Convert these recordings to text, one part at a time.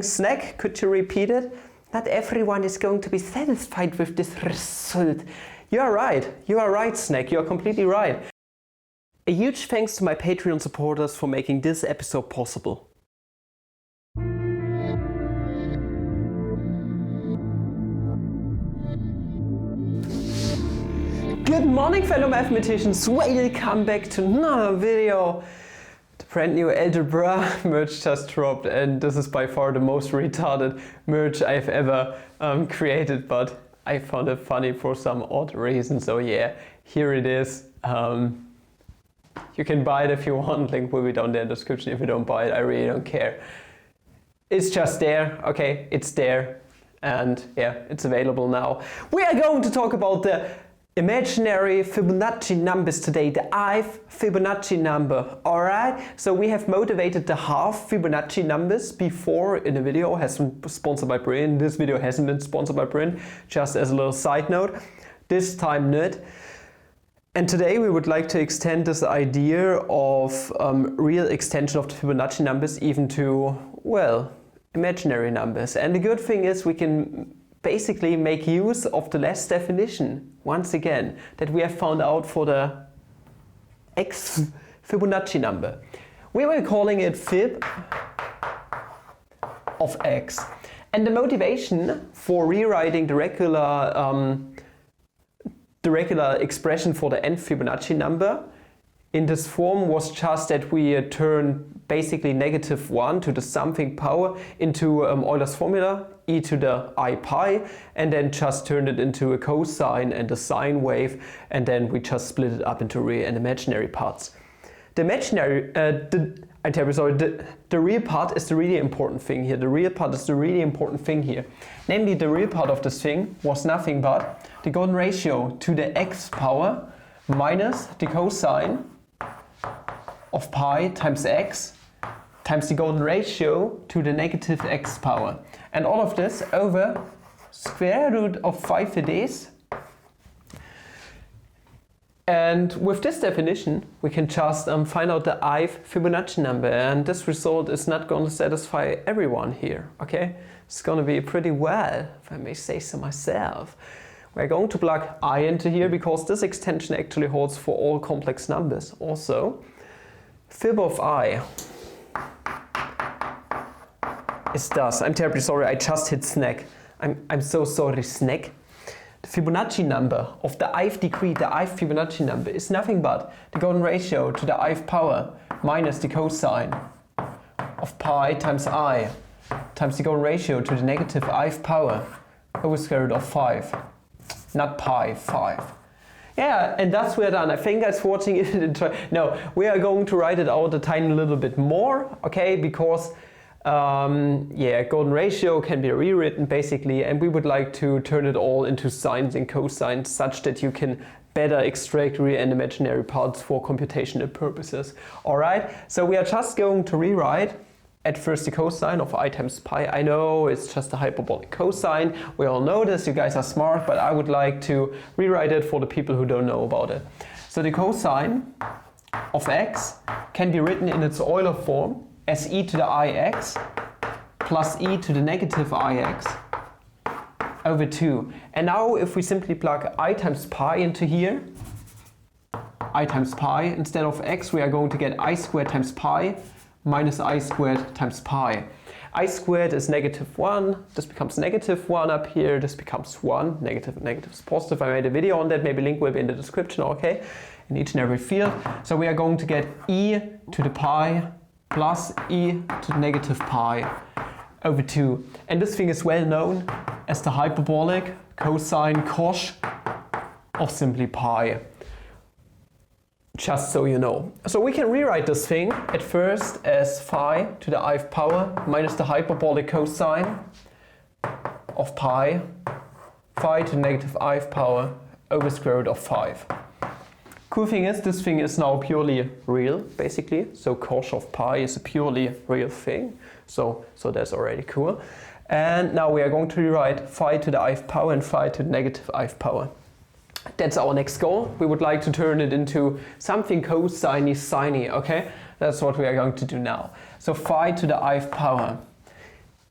Snack, could you repeat it? Not everyone is going to be satisfied with this result. You are right, Snack, you are completely right. A huge thanks to my Patreon supporters for making this episode possible. Good morning, fellow mathematicians, welcome back to another video. The brand new algebra merge just dropped, and this is by far the most retarded merge I've ever created, but I found it funny for some odd reason, so yeah, here it is. You can buy it if you want, link will be down there in the description. If you don't buy it, I really don't care. It's just there, okay, it's there, and yeah, it's available now. We are going to talk about the imaginary Fibonacci numbers today, the ith Fibonacci number, alright? So we have motivated the half Fibonacci numbers before in a video, has been sponsored by Brin. This video hasn't been sponsored by Brin, just as a little side note. This time not. And today we would like to extend this idea of real extension of the Fibonacci numbers even to, well, imaginary numbers. And the good thing is we can basically make use of the last definition, once again, that we have found out for the x Fibonacci number. We were calling it fib of x. And the motivation for rewriting the regular expression for the nth Fibonacci number in this form was just that we turn basically -1 to the something power into Euler's formula, e to the I pi, and then just turned it into a cosine and a sine wave, and then we just split it up into real and imaginary parts. The imaginary, the real part is the really important thing here. The real part is the really important thing here. Namely, the real part of this thing was nothing but the golden ratio to the x power minus the cosine of pi times x times the golden ratio to the negative x power. And all of this over square root of 5 it is. And with this definition, we can just find out the ith Fibonacci number. And this result is not going to satisfy everyone here, okay? It's going to be pretty well, if I may say so myself. We're going to plug I into here because this extension actually holds for all complex numbers also. Fib of I is thus, I'm terribly sorry, I just hit snack. I'm so sorry, snack. The Fibonacci number of the ith degree, the ith Fibonacci number, is nothing but the golden ratio to the ith power minus the cosine of pi times I times the golden ratio to the negative ith power over square root of 5. Not pi, 5. Yeah, and thus we're done. I think that's watching it. No, we are going to write it out a tiny little bit more, okay, because yeah, golden ratio can be rewritten basically, and we would like to turn it all into sines and cosines such that you can better extract real and imaginary parts for computational purposes. Alright, so we are just going to rewrite at first the cosine of I times pi. I know it's just a hyperbolic cosine. We all know this, you guys are smart, but I would like to rewrite it for the people who don't know about it. So the cosine of x can be written in its Euler form as e to the ix plus e to the negative ix over 2. And now if we simply plug I times pi into here, I times pi, instead of x we are going to get I squared times pi minus I squared times pi. I squared is -1, this becomes -1 up here, this becomes 1, negative and negative is positive. I made a video on that, maybe link will be in the description, okay, in each and every field. So we are going to get e to the pi plus e to the negative pi over 2. And this thing is well known as the hyperbolic cosine cosh of simply pi. Just so you know. So we can rewrite this thing at first as phi to the ith power minus the hyperbolic cosine of pi, phi to the negative ith power over square root of 5. Cool thing is, this thing is now purely real, basically. So cosh of pi is a purely real thing. So that's already cool. And now we are going to rewrite phi to the ith power and phi to the negative ith power. That's our next goal. We would like to turn it into something cosine-siny, okay? That's what we are going to do now. So phi to the ith power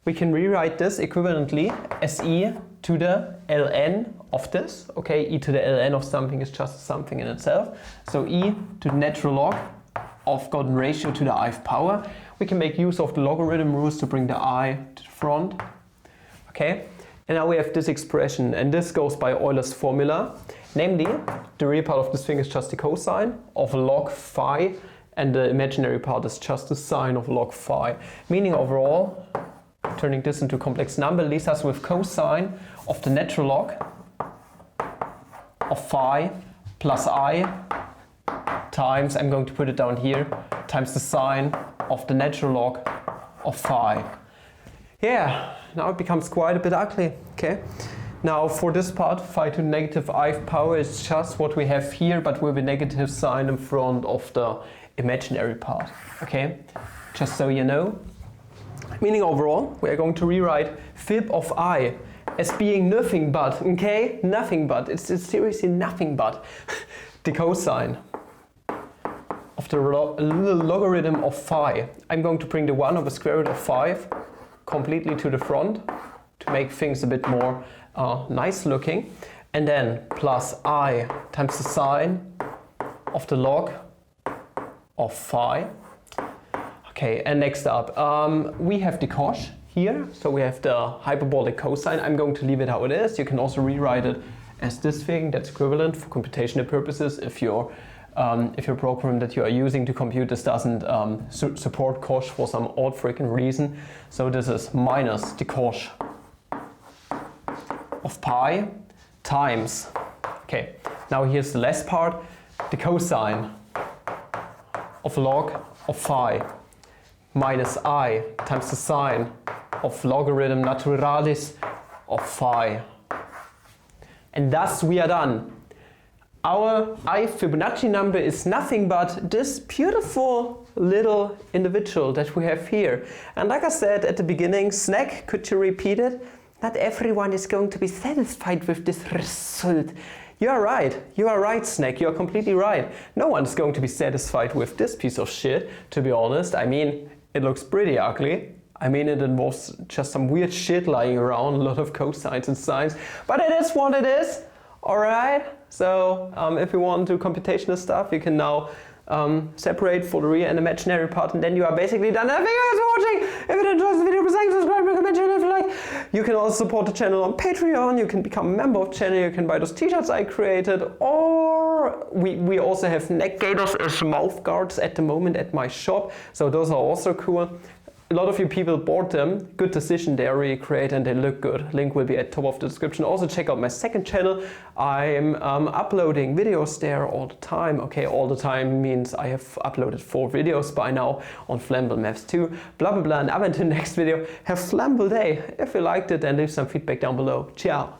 we can rewrite this equivalently as e to the ln of this. Okay, e to the ln of something is just something in itself. So e to the natural log of golden ratio to the i-th power. We can make use of the logarithm rules to bring the I to the front. Okay, and now we have this expression, and this goes by Euler's formula. Namely, the real part of this thing is just the cosine of log phi, and the imaginary part is just the sine of log phi. Meaning overall, turning this into a complex number leaves us with cosine of the natural log of phi plus I times, I'm going to put it down here, times the sine of the natural log of phi. Yeah, now it becomes quite a bit ugly, okay? Now for this part, phi to the negative i-th power is just what we have here, but with a negative sign in front of the imaginary part, okay? Just so you know. Meaning overall, we are going to rewrite fib of I as being nothing but, okay? Nothing but, it's seriously nothing but the cosine of the logarithm of phi. I'm going to bring the 1 over square root of 5 completely to the front to make things a bit more nice looking. And then plus I times the sine of the log of phi. Okay, and next up, we have the cosh here. So we have the hyperbolic cosine. I'm going to leave it how it is. You can also rewrite it as this thing. That's equivalent for computational purposes if your program that you are using to compute this doesn't support cosh for some odd freaking reason. So this is minus the cosh of pi times, okay, now here's the last part, the cosine of log of phi minus I times the sine of logarithm naturalis of phi. And thus we are done. Our i-th Fibonacci number is nothing but this beautiful little individual that we have here. And like I said at the beginning, Snack, could you repeat it? Not everyone is going to be satisfied with this result. You are right, Snack, you are completely right. No one is going to be satisfied with this piece of shit, to be honest. I mean, it looks pretty ugly. I mean, it involves just some weird shit lying around, a lot of cosines and sines, but it is what it is. Alright, so if you want to do computational stuff, you can now separate for the real and imaginary part, and then you are basically done. Thank you guys for watching. If you enjoyed the video, please like, subscribe, recommend, if you like. You can also support the channel on Patreon. You can become a member of the channel. You can buy those t-shirts I created, or we also have neck gaiters as mouth guards at the moment at my shop. So those are also cool. A lot of you people bought them. Good decision, they are really great and they look good. Link will be at top of the description. Also check out my second channel. I'm uploading videos there all the time. Okay, all the time means I have uploaded 4 videos by now on Flammable Maths 2. Blah blah blah, and up until the next video, have Flammable day. If you liked it, then leave some feedback down below. Ciao.